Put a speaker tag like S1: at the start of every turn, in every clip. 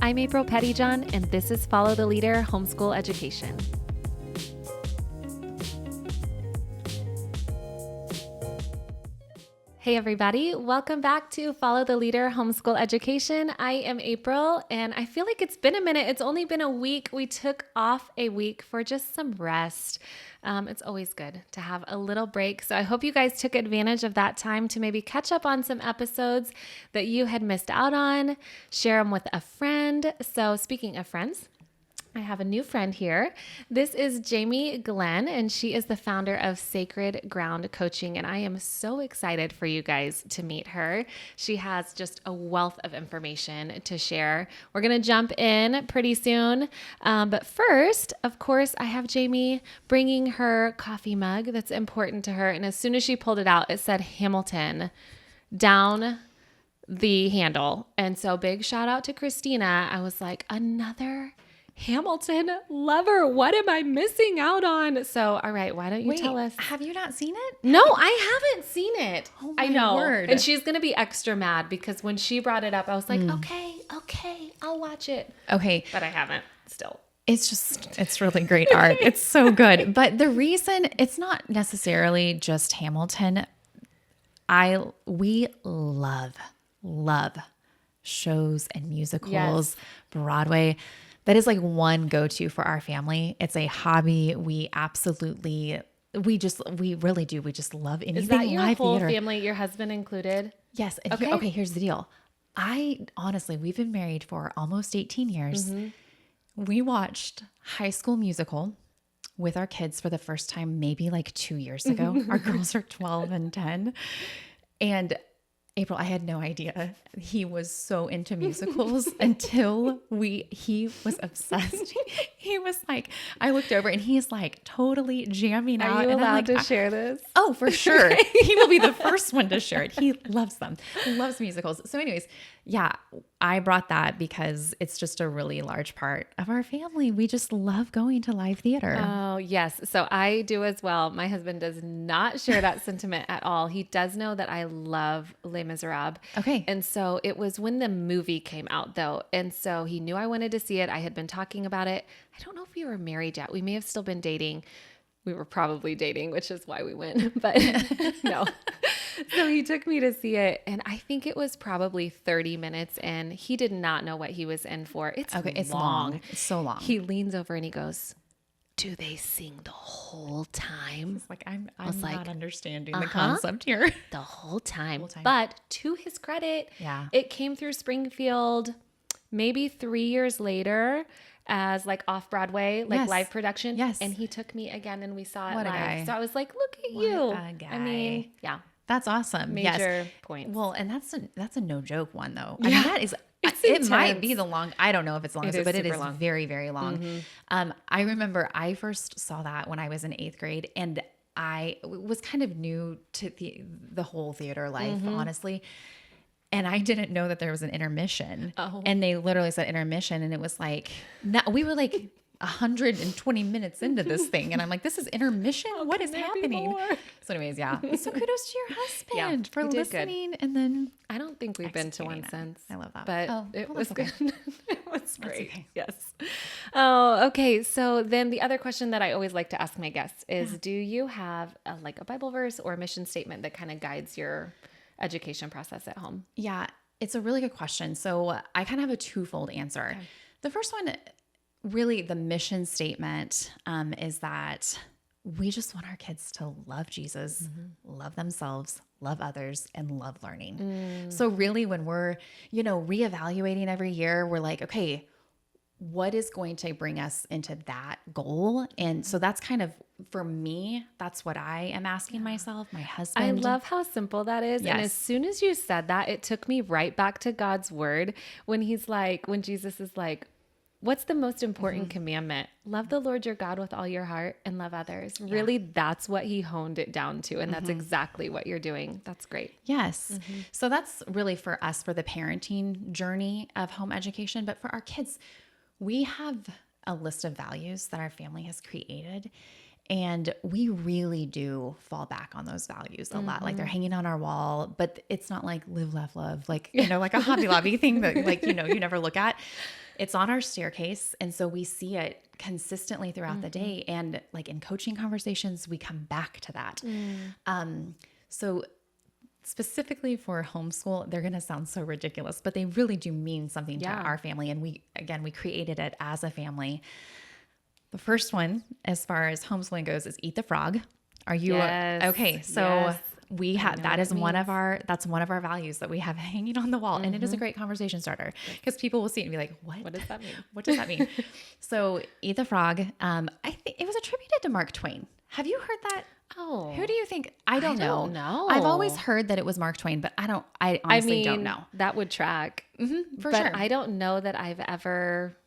S1: I'm April Pettyjohn, and this is Follow the Leader Homeschool Education. Hey everybody, welcome back to Follow the Leader Homeschool Education. I am April, and I feel like it's been a minute. It's only been a week. We took off a week for just some rest. It's always good to have a little break. So I hope you guys took advantage of that time to maybe catch up on some episodes that you had missed out on, share them with a friend. So speaking of friends, I have a new friend here. This is Jami Glenn, and she is the founder of Sacred Ground Coaching, and I am so excited for you guys to meet her. She has just a wealth of information to share. We're going to jump in pretty soon, but first, of course, I have Jami bringing her coffee mug that's important to her, and as soon as she pulled it out, it said Hamilton down the handle, and so big shout out to Christina. I was like, another Hamilton lover. What am I missing out on? So, all right, why don't you tell us?
S2: Have you not seen it?
S1: No, I haven't seen it.
S2: Oh my
S1: I know.
S2: word.
S1: And she's going to be extra mad because when she brought it up, I was like, okay, I'll watch it.
S2: Okay.
S1: But I haven't still.
S2: It's really great art. It's so good. But the reason it's not necessarily just Hamilton, we love shows and musicals, Broadway. That is like one go-to for our family. It's a hobby. We really do. We just love anything
S1: Is that your
S2: live
S1: whole
S2: theater.
S1: family, your husband included?
S2: Yes. And
S1: Okay.
S2: here's the deal. Honestly, we've been married for almost 18 years.
S1: Mm-hmm.
S2: We watched High School Musical with our kids for the first time, maybe like 2 years ago. Our girls are 12 and 10. And April, I had no idea he was so into musicals until he was obsessed. He was like, I looked over and he's like totally jamming out.
S1: Are you
S2: and I'm
S1: allowed
S2: like,
S1: to share this?
S2: Oh, for sure. He will be the first one to share it. He loves them. He loves musicals. So anyways, yeah, I brought that because it's just a really large part of our family. We just love going to live theater.
S1: Oh, yes. So I do as well. My husband does not share that sentiment at all. He does know that I love Les Miserables.
S2: Okay.
S1: And so it was when the movie came out, though. And so he knew I wanted to see it. I had been talking about it. I don't know if we were married yet. We may have still been dating. We were probably dating, which is why we went, but no. So he took me to see it, and I think it was probably 30 minutes in. He did not know what he was in for. It's long.
S2: It's so long.
S1: He leans over and he goes, do they sing the whole time?
S2: It's like, I'm
S1: was like,
S2: not understanding the concept here.
S1: The whole time.
S2: Whole time.
S1: But to his credit,
S2: Yeah.
S1: it came through Springfield maybe 3 years later as like off Broadway, like
S2: Yes.
S1: live production.
S2: Yes.
S1: And he took me again and we saw it
S2: What a
S1: live.
S2: guy.
S1: So I was like, look at
S2: What
S1: you.
S2: a guy.
S1: I mean, yeah.
S2: That's awesome.
S1: Major
S2: Yes.
S1: points.
S2: Well, and that's a no joke one though.
S1: Yeah.
S2: I mean, that is,
S1: It's
S2: it might
S1: intense.
S2: be the long, I don't know if it's long,
S1: It is
S2: but it
S1: super
S2: is
S1: long.
S2: very, very long. I remember I first saw that when I was in 8th grade, and I was kind of new to the whole theater life, honestly. And I didn't know that there was an intermission.
S1: Oh.
S2: And they literally said intermission. And it was like, we were like 120 minutes into this thing. And I'm like, this is intermission? What is
S1: can there be
S2: happening?
S1: more?
S2: So anyways, yeah. So kudos to your husband for
S1: he did good.
S2: listening. And then
S1: I don't think we've been to one
S2: executing it.
S1: since.
S2: I love that.
S1: But
S2: Oh,
S1: it
S2: well,
S1: was
S2: that's
S1: good. It was great.
S2: okay.
S1: Yes. Oh, okay. So then the other question that I always like to ask my guests is, do you have a Bible verse or a mission statement that kind of guides your education process at home?
S2: Yeah, it's a really good question. So I kind of have a twofold answer.
S1: Okay.
S2: The first one, really the mission statement, is that we just want our kids to love Jesus, love themselves, love others, and love learning. So really when we're, reevaluating every year, we're like, okay, what is going to bring us into that goal? And so that's kind of, for me, that's what I am asking myself, my husband.
S1: I love how simple that is. And
S2: Yes.
S1: as soon as you said that, it took me right back to God's word when Jesus is like, what's the most important commandment? Love the Lord your God with all your heart and love others. Yeah. Really, that's what he honed it down to. And that's exactly what you're doing. That's great.
S2: Yes. So that's really for us, for the parenting journey of home education. But for our kids, we have a list of values that our family has created. And we really do fall back on those values a lot. Like they're hanging on our wall, but it's not like live, laugh, love, like, like a Hobby Lobby thing that like, you never look at. It's on our staircase. And so we see it consistently throughout the day. And like in coaching conversations, we come back to that. So specifically for homeschool, they're going to sound so ridiculous, but they really do mean something to our family. And we created it as a family. The first one, as far as homeschooling goes, is eat the frog. Are you okay? So we have, that's one of our values that we have hanging on the wall. And it is a great conversation starter because people will see it and be like, what does that mean? What does that mean? So eat the frog. I think it was attributed to Mark Twain. Have you heard that?
S1: Oh,
S2: Who do you think? I don't know. I've always heard that it was Mark Twain, but I honestly don't know.
S1: That would track
S2: for
S1: but
S2: sure.
S1: I don't know that I've ever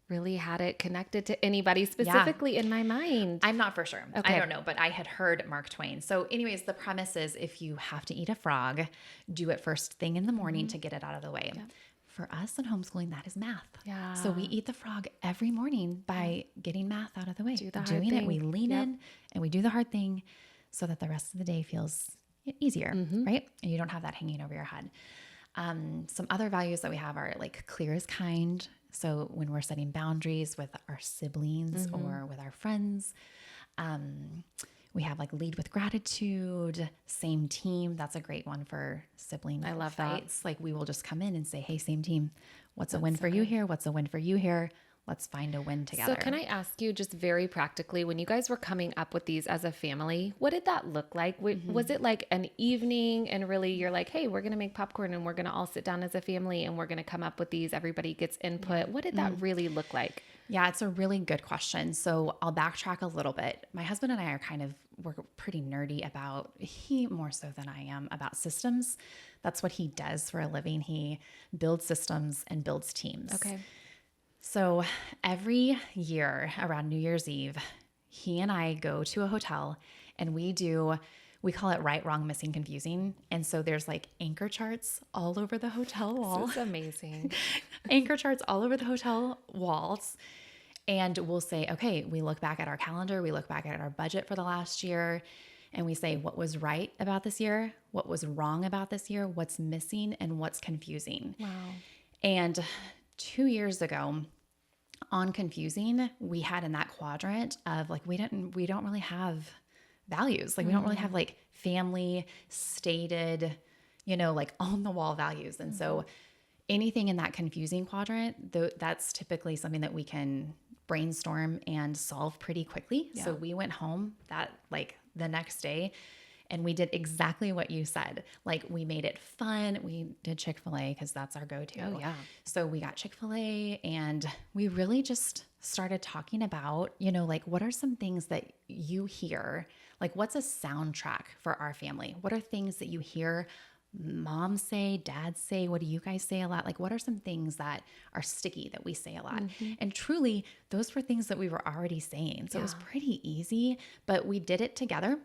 S1: really had it connected to anybody specifically in my mind.
S2: I'm not for sure.
S1: Okay.
S2: I don't know, but I had heard Mark Twain. So anyways, the premise is if you have to eat a frog, do it first thing in the morning to get it out of the way. Yep. For us in homeschooling, that is math.
S1: Yeah.
S2: So we eat the frog every morning by getting math out of the way.
S1: Doing
S2: it, we lean in and we do the hard thing so that the rest of the day feels easier, right? And you don't have that hanging over your head. Some other values that we have are like clear as kind. So when we're setting boundaries with our siblings or with our friends, we have like lead with gratitude, same team. That's a great one for sibling
S1: I love
S2: fights. Like we will just come in and say, hey, same team. What's a win for you here? What's a win for you here? Let's find a win together.
S1: So can I ask you just very practically, when you guys were coming up with these as a family, what did that look like? Was it like an evening and really you're like, hey, we're going to make popcorn and we're going to all sit down as a family and we're going to come up with these. Everybody gets input. What did that really look like?
S2: Yeah, it's a really good question. So I'll backtrack a little bit. My husband and I we're pretty nerdy about, he more so than I am, about systems. That's what he does for a living. He builds systems and builds teams.
S1: Okay.
S2: So every year around New Year's Eve, he and I go to a hotel and we call it right, wrong, missing, confusing. And so there's like anchor charts all over the hotel wall.
S1: This is amazing.
S2: Anchor charts all over the hotel walls. And we'll say, okay, we look back at our calendar, we look back at our budget for the last year, and we say what was right about this year, what was wrong about this year, what's missing, and what's confusing.
S1: Wow.
S2: And 2 years ago on confusing, we had in that quadrant of like, we don't really have values. Like we don't really have like family stated, like on the wall values. And so anything in that confusing quadrant, that's typically something that we can brainstorm and solve pretty quickly. Yeah. So we went home the next day and we did exactly what you said. Like we made it fun. We did Chick-fil-A because that's our go-to.
S1: Oh yeah.
S2: So we got Chick-fil-A and we really just started talking about, like what are some things that you hear? Like what's a soundtrack for our family? What are things that you hear mom say, dad say? What do you guys say a lot? Like what are some things that are sticky that we say a lot? And truly those were things that we were already saying. So it was pretty easy, but we did it together.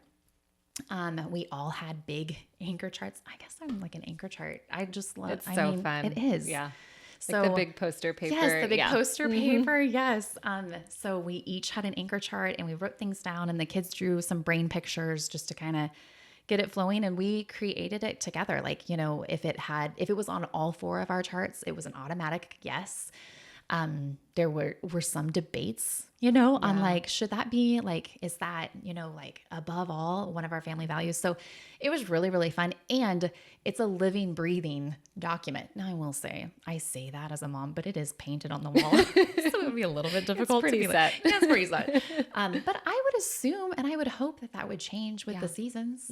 S2: We all had big anchor charts. I guess I'm like an anchor chart. I just love it.
S1: It's so fun.
S2: It is.
S1: Yeah.
S2: So
S1: like the big poster paper.
S2: Yes, the big poster paper. Yes. So we each had an anchor chart and we wrote things down and the kids drew some brain pictures just to kind of get it flowing. And we created it together. Like, if it was on all four of our charts, it was an automatic yes. There were some debates, on like, should that be like, is that, like above all one of our family values? So it was really, really fun. And it's a living, breathing document. Now I will say, I say that as a mom, but it is painted on the wall. So it would be a little bit difficult
S1: to be set.
S2: It's pretty set. But I would assume, and I would hope that would change with the seasons,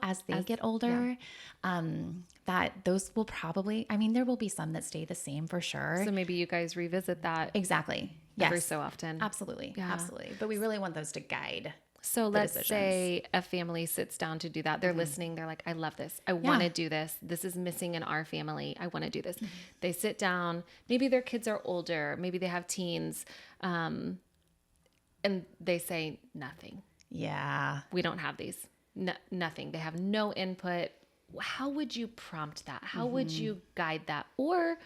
S2: as they get older, that those will probably, there will be some that stay the same for sure.
S1: So maybe you guys revisit that.
S2: Exactly. Yes.
S1: Every so often.
S2: Absolutely.
S1: Yeah.
S2: Absolutely. But we really want those to guide.
S1: So let's say a family sits down to do that. They're listening. They're like, I love this. I want to do this. This is missing in our family. I want to do this. They sit down. Maybe their kids are older. Maybe they have teens. And they say nothing.
S2: Yeah.
S1: We don't have these. Nothing. They have no input. How would you prompt that? How would you guide that? Or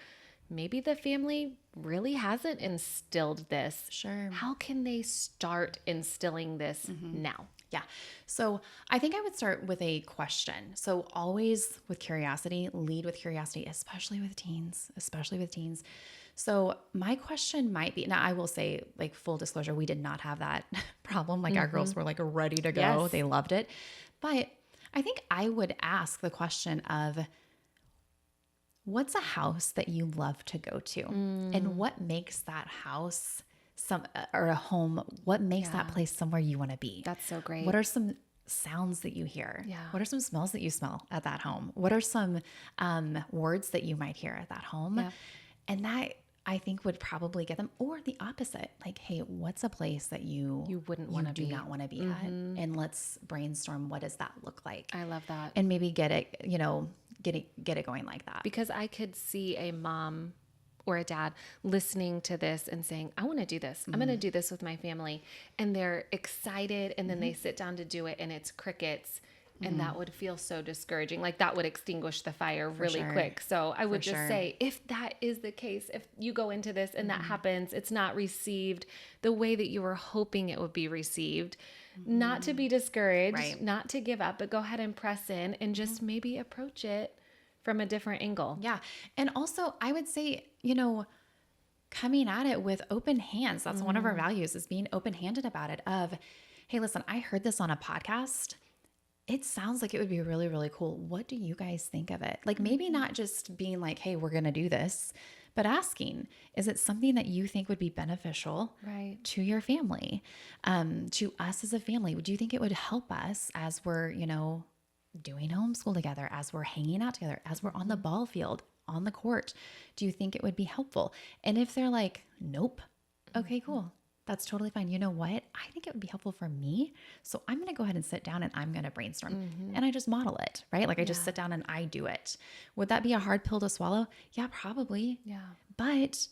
S1: maybe the family really hasn't instilled this.
S2: Sure.
S1: How can they start instilling this now?
S2: Yeah. So I think I would start with a question. So always with curiosity, lead with curiosity, especially with teens, So my question might be, now I will say, like, full disclosure, we did not have that problem. Like our girls were like ready to go.
S1: Yes.
S2: They loved it. But I think I would ask the question of, what's a house that you love to go to? And what makes that house or a home, what makes that place somewhere you want to be?
S1: That's so great.
S2: What are some sounds that you hear?
S1: Yeah.
S2: What are some smells that you smell at that home? What are some words that you might hear at that home?
S1: Yeah.
S2: And that, I think, would probably get them. Or the opposite, like, hey, what's a place that you
S1: wouldn't want to
S2: do
S1: be.
S2: not want to be at? And let's brainstorm, what does that look like?
S1: I love that.
S2: And maybe get it, get it going like that.
S1: Because I could see a mom or a dad listening to this and saying, I want to do this. I'm going to do this with my family. And they're excited. And then they sit down to do it and it's crickets. And that would feel so discouraging. Like that would extinguish the fire really quick. So I would just say, if that is the case, if you go into this and that happens, it's not received the way that you were hoping it would be received, not to be discouraged, not to give up, but go ahead and press in and just maybe approach it from a different angle.
S2: Yeah. And also I would say, coming at it with open hands. That's one of our values, is being open-handed about it, of, hey, listen, I heard this on a podcast. It sounds like it would be really, really cool. What do you guys think of it? Like, maybe not just being like, hey, we're going to do this, but asking, is it something that you think would be beneficial to your family, to us as a family? Do you think it would help us as we're, doing homeschool together, as we're hanging out together, as we're on the ball field, on the court? Do you think it would be helpful? And if they're like, nope, okay, cool. That's totally fine. You know what? I think it would be helpful for me. So I'm going to go ahead and sit down and I'm going to brainstorm, and I just model it, right? Like I just sit down and I do it. Would that be a hard pill to swallow? Yeah, probably.
S1: Yeah.
S2: But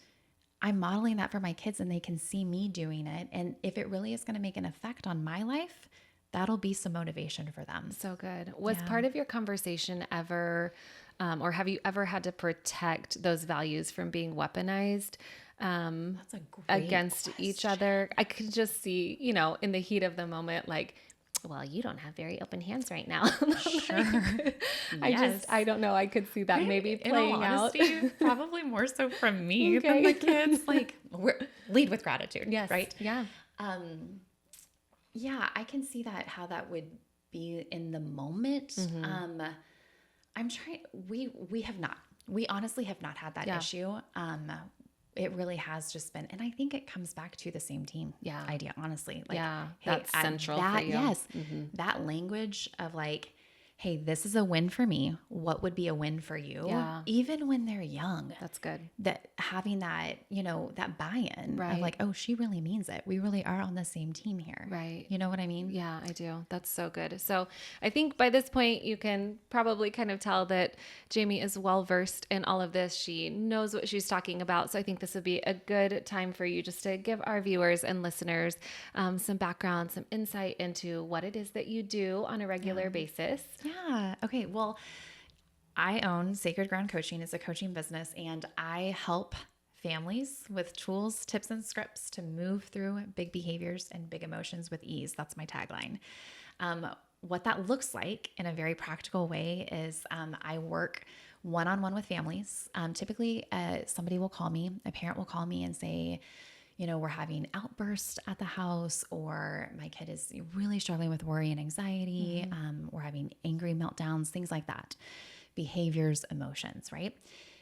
S2: I'm modeling that for my kids and they can see me doing it. And if it really is going to make an effect on my life, that'll be some motivation for them.
S1: So good. Was part of your conversation ever, or have you ever had to protect those values from being weaponized?
S2: That's a great
S1: against each other? I could just see, in the heat of the moment, like, well, you don't have very open hands right now.
S2: Sure.
S1: I don't know. I could see that maybe playing out.
S2: Probably more so from me than the kids. Like, lead with gratitude.
S1: Yes.
S2: Right.
S1: Yeah.
S2: Yeah, I can see that, how that would be in the moment. I'm trying, we honestly have not had that issue. It really has just been, and I think it comes back to the same team idea, honestly. Like, hey,
S1: that's central for you.
S2: Yes. That language of like, hey, this is a win for me. What would be a win for you?
S1: Yeah.
S2: Even when they're young.
S1: That's good.
S2: That having that, that buy-in of like, oh, she really means it. We really are on the same team here.
S1: Right.
S2: You know what I mean?
S1: Yeah, I do. That's so good. So I think by this point, you can probably kind of tell that Jami is well-versed in all of this. She knows what she's talking about. So I think this would be a good time for you just to give our viewers and listeners some background, some insight into what it is that you do on a regular basis.
S2: Yeah. Okay. Well, I own Sacred Ground Coaching. It's a coaching business, and I help families with tools, tips, and scripts to move through big behaviors and big emotions with ease. That's my tagline. What that looks like in a very practical way is I work one-on-one with families. Typically, somebody will call me, a parent will call me and say, we're having outbursts at the house, or my kid is really struggling with worry and anxiety. We're having angry meltdowns, things like that. Behaviors, emotions, right?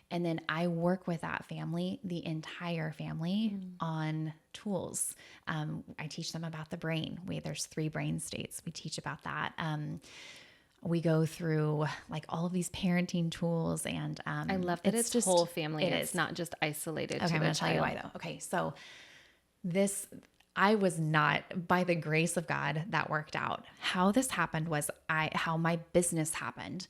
S2: And then I work with that family, the entire family, on tools. I teach them about the brain. There's 3 brain states. We teach about that. We go through like all of these parenting tools, and
S1: I love that it's just whole family. It's not just isolated to
S2: I'm going to tell you why though. Okay, so I was not, by the grace of God, that worked out. How this happened was how my business happened.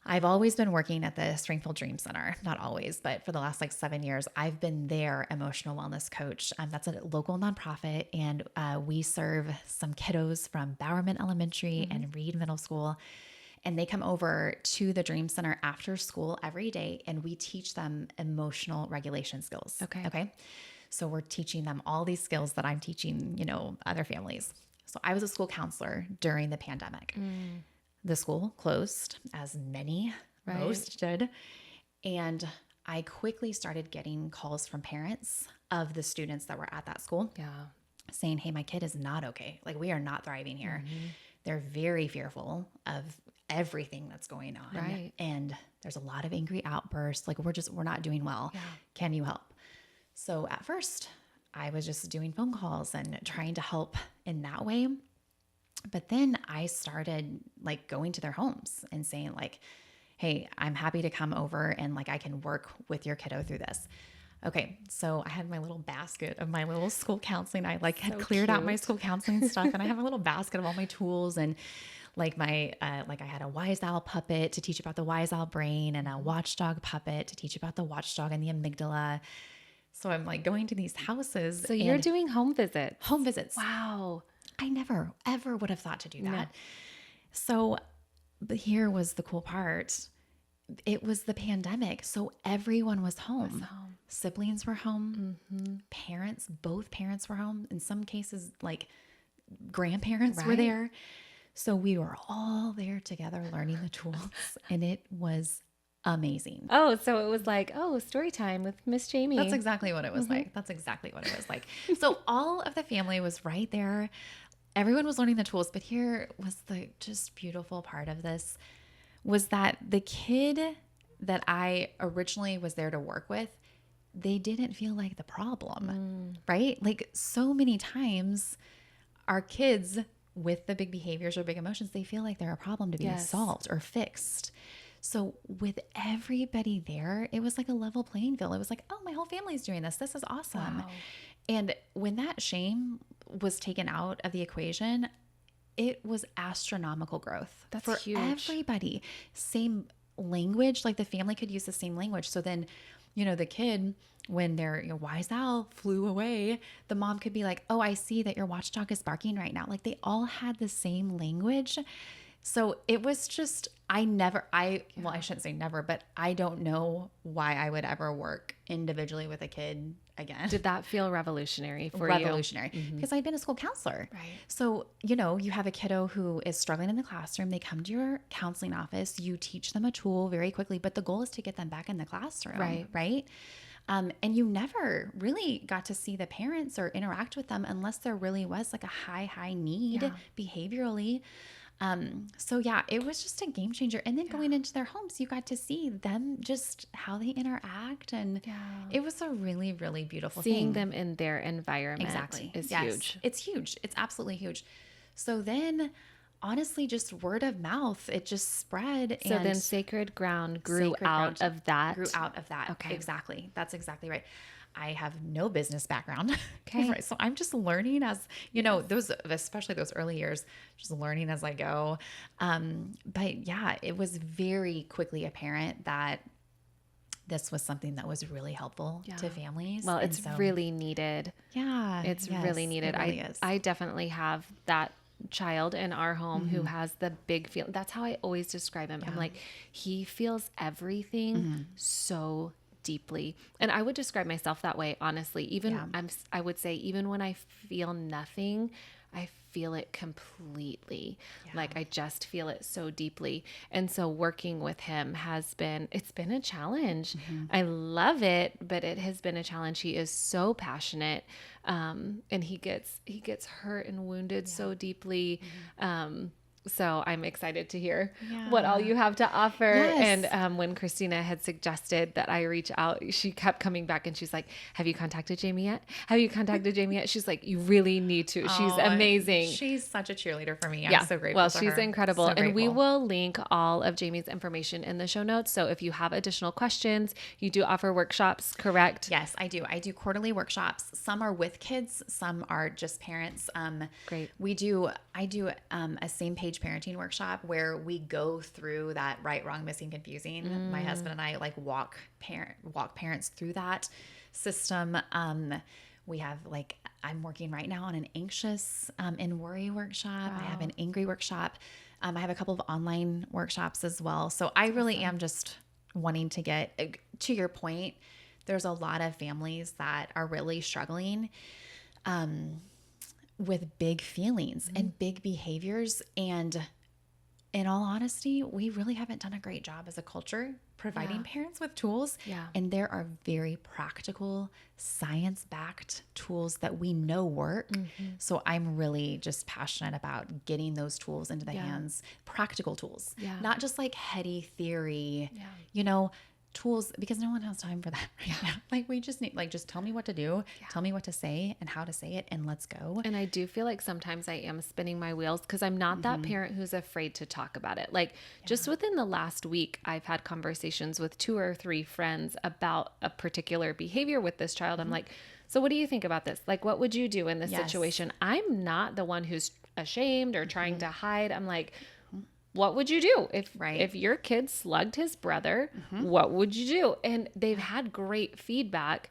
S2: I've always been working at the Springfield Dream Center, not always, but for the last 7 years, I've been their emotional wellness coach. That's a local nonprofit, and we serve some kiddos from Bowerman Elementary and Reed Middle School. And they come over to the Dream Center after school every day, and we teach them emotional regulation skills. Okay. So we're teaching them all these skills that I'm teaching, other families. So I was a school counselor during the pandemic. The school closed, as many, most did. And I quickly started getting calls from parents of the students that were at that school. Saying, hey, my kid is not okay. Like, we are not thriving here. They're very fearful of everything that's going on. And there's a lot of angry outbursts. Like, we're not doing well. Can you help? So at first I was just doing phone calls and trying to help in that way. But then I started like going to their homes and saying like, hey, I'm happy to come over and like, I can work with your kiddo through this. Okay. So I had my little basket of my little school counseling. I like had cleared out my school counseling stuff, and I have a little basket of all my tools and like my, like I had a wise owl puppet to teach about the wise owl brain, and a watchdog puppet to teach about the watchdog and the amygdala. So I'm like going to these houses.
S1: So you're doing home visits.
S2: Home visits.
S1: Wow.
S2: I never, ever would have thought to do that. No. So, but here was the cool part. It was the pandemic. So everyone was home. Siblings were home. Parents, both parents were home. In some cases, like grandparents were there. So we were all there together learning the tools, and it was amazing.
S1: Oh, so it was like, story time with Miss Jami.
S2: That's exactly what it was like. So all of the family was right there. Everyone was learning the tools, but here was the just beautiful part of this was that the kid that I originally was there to work with, they didn't feel like the problem, right? Like so many times our kids with the big behaviors or big emotions, they feel like they're a problem to be solved or fixed. So with everybody there, it was like a level playing field. It was like, oh, my whole family's doing this. This is awesome. Wow. And when that shame was taken out of the equation, it was astronomical growth.
S1: That's
S2: for
S1: huge.
S2: Everybody. Same language, like the family could use the same language. So then, the kid, when their wise owl flew away, the mom could be like, oh, I see that your watchdog is barking right now. Like they all had the same language. So it was just, I shouldn't say never, but I don't know why I would ever work individually with a kid again.
S1: Did that feel revolutionary for you?
S2: Revolutionary. Because I'd been a school counselor.
S1: Right.
S2: So, you have a kiddo who is struggling in the classroom. They come to your counseling office. You teach them a tool very quickly, but the goal is to get them back in the classroom. Right. And you never really got to see the parents or interact with them unless there really was like a high need behaviorally. So yeah, it was just a game changer. And then going into their homes, you got to see them, just how they interact. And it was a really, really beautiful thing.
S1: Seeing them in their environment is huge.
S2: It's huge. It's absolutely huge. So then honestly, just word of mouth, it just spread.
S1: So then Sacred Ground grew out of that.
S2: Okay. Exactly. That's exactly right. I have no business background. Okay. Right. So I'm just learning as, especially those early years, just learning as I go. But yeah, it was very quickly apparent that this was something that was really helpful to families.
S1: Well, it's really needed.
S2: Yeah.
S1: It's really needed.
S2: It really is.
S1: I definitely have that child in our home who has the big feel. That's how I always describe him. I'm like, he feels everything so deeply. And I would describe myself that way, honestly. I would say even when I feel nothing, I feel it completely. Like I just feel it so deeply. And so working with him it's been a challenge. I love it, but it has been a challenge. He is so passionate. And he gets hurt and wounded so deeply. So I'm excited to hear what all you have to offer. Yes. And when Christina had suggested that I reach out, she kept coming back and she's like, have you contacted Jami yet? She's like, you really need to. She's amazing.
S2: She's such a cheerleader for me. I'm so grateful.
S1: Well, she's incredible. So and we will link all of Jami's information in the show notes. So if you have additional questions, you do offer workshops, correct?
S2: Yes, I do. I do quarterly workshops. Some are with kids. Some are just parents.
S1: Great.
S2: I do a same page parenting workshop where we go through that right, wrong, missing, confusing. My husband and I like walk parents through that system. We have I'm working right now on an anxious and worry workshop. Wow. I have an angry workshop. I have a couple of online workshops as well. So I really am just wanting to get, to your point, there's a lot of families that are really struggling with big feelings and big behaviors. And in all honesty, we really haven't done a great job as a culture providing parents with tools.
S1: Yeah.
S2: And there are very practical, science-backed tools that we know work. So I'm really just passionate about getting those tools into the hands, practical tools, not just like heady theory, tools, because no one has time for that right now. Like we just need, like, just tell me what to do, tell me what to say and how to say it, and let's go.
S1: And I do feel like sometimes I am spinning my wheels because I'm not that parent who's afraid to talk about it. Like just within the last week, I've had conversations with 2 or 3 friends about a particular behavior with this child. I'm like, so what do you think about this? Like, what would you do in this situation? I'm not the one who's ashamed or trying to hide. I'm like, what would you do if your kid slugged his brother? What would you do? And they've had great feedback,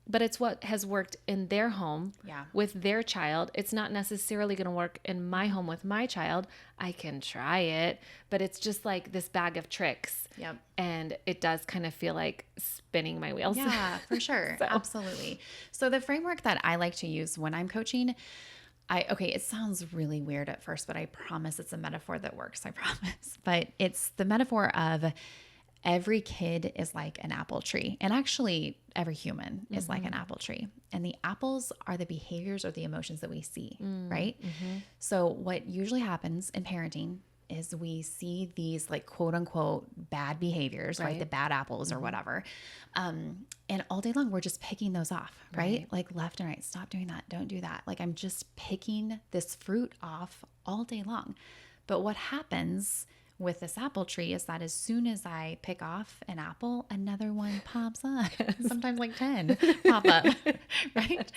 S1: but it's what has worked in their home with their child. It's not necessarily going to work in my home with my child. I can try it, but it's just like this bag of tricks. And it does kind of feel like spinning my wheels.
S2: Yeah, for sure. Absolutely. So the framework that I like to use when I'm coaching, it sounds really weird at first, but I promise it's a metaphor that works. I promise. But it's the metaphor of every kid is like an apple tree. And actually, every human is like an apple tree. And the apples are the behaviors or the emotions that we see, right? So what usually happens in parenting is we see these like quote unquote bad behaviors, right? The bad apples or whatever. And all day long, we're just picking those off, right? Like left and right. Stop doing that. Don't do that. Like I'm just picking this fruit off all day long. But what happens with this apple tree is that as soon as I pick off an apple, another one pops up. Sometimes like 10 pop up, right?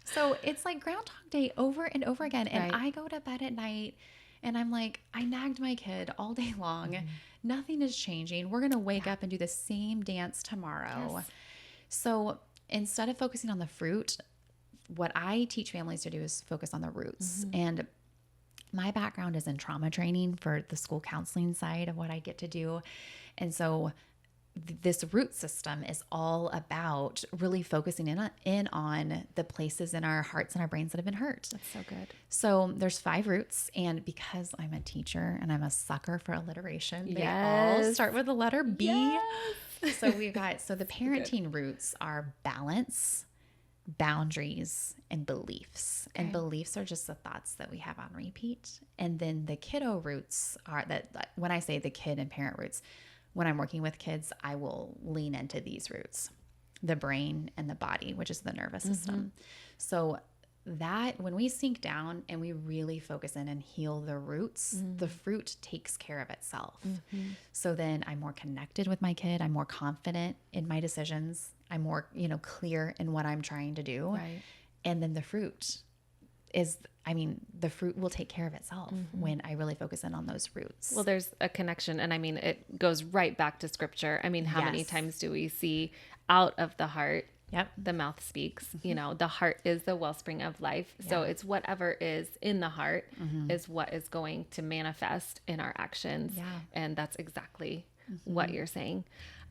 S2: So it's like Groundhog Day over and over again. And I go to bed at night and I'm like, I nagged my kid all day long. Nothing is changing. We're going to wake up and do the same dance tomorrow. So instead of focusing on the fruit, what I teach families to do is focus on the roots. And my background is in trauma training for the school counseling side of what I get to do. And so this root system is all about really focusing in on the places in our hearts and our brains that have been hurt.
S1: That's so good.
S2: So there's 5 roots. And because I'm a teacher and I'm a sucker for alliteration, they all start with the letter B. So we've got, the parenting roots are balance, boundaries, and beliefs. And beliefs are just the thoughts that we have on repeat. And then the kiddo roots are that when I say the kid and parent roots, when I'm working with kids, I will lean into these roots, the brain and the body, which is the nervous system. So that when we sink down and we really focus in and heal the roots, the fruit takes care of itself. So then I'm more connected with my kid. I'm more confident in my decisions. I'm more, clear in what I'm trying to do.
S1: Right.
S2: And then the fruit the fruit will take care of itself when I really focus in on those roots.
S1: Well, there's a connection. And it goes right back to scripture. How many times do we see out of the heart, the mouth speaks, the heart is the wellspring of life. So it's whatever is in the heart is what is going to manifest in our actions. And that's exactly what you're saying.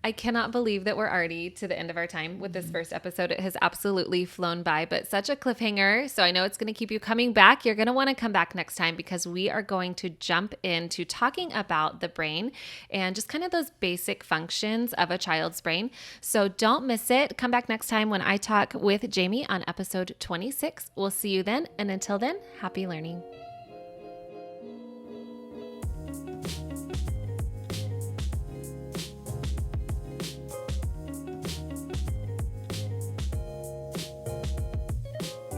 S1: I cannot believe that we're already to the end of our time with this first episode. It has absolutely flown by, but such a cliffhanger. So I know it's going to keep you coming back. You're going to want to come back next time because we are going to jump into talking about the brain and just kind of those basic functions of a child's brain. So don't miss it. Come back next time when I talk with Jami on episode 26. We'll see you then. And until then, happy learning.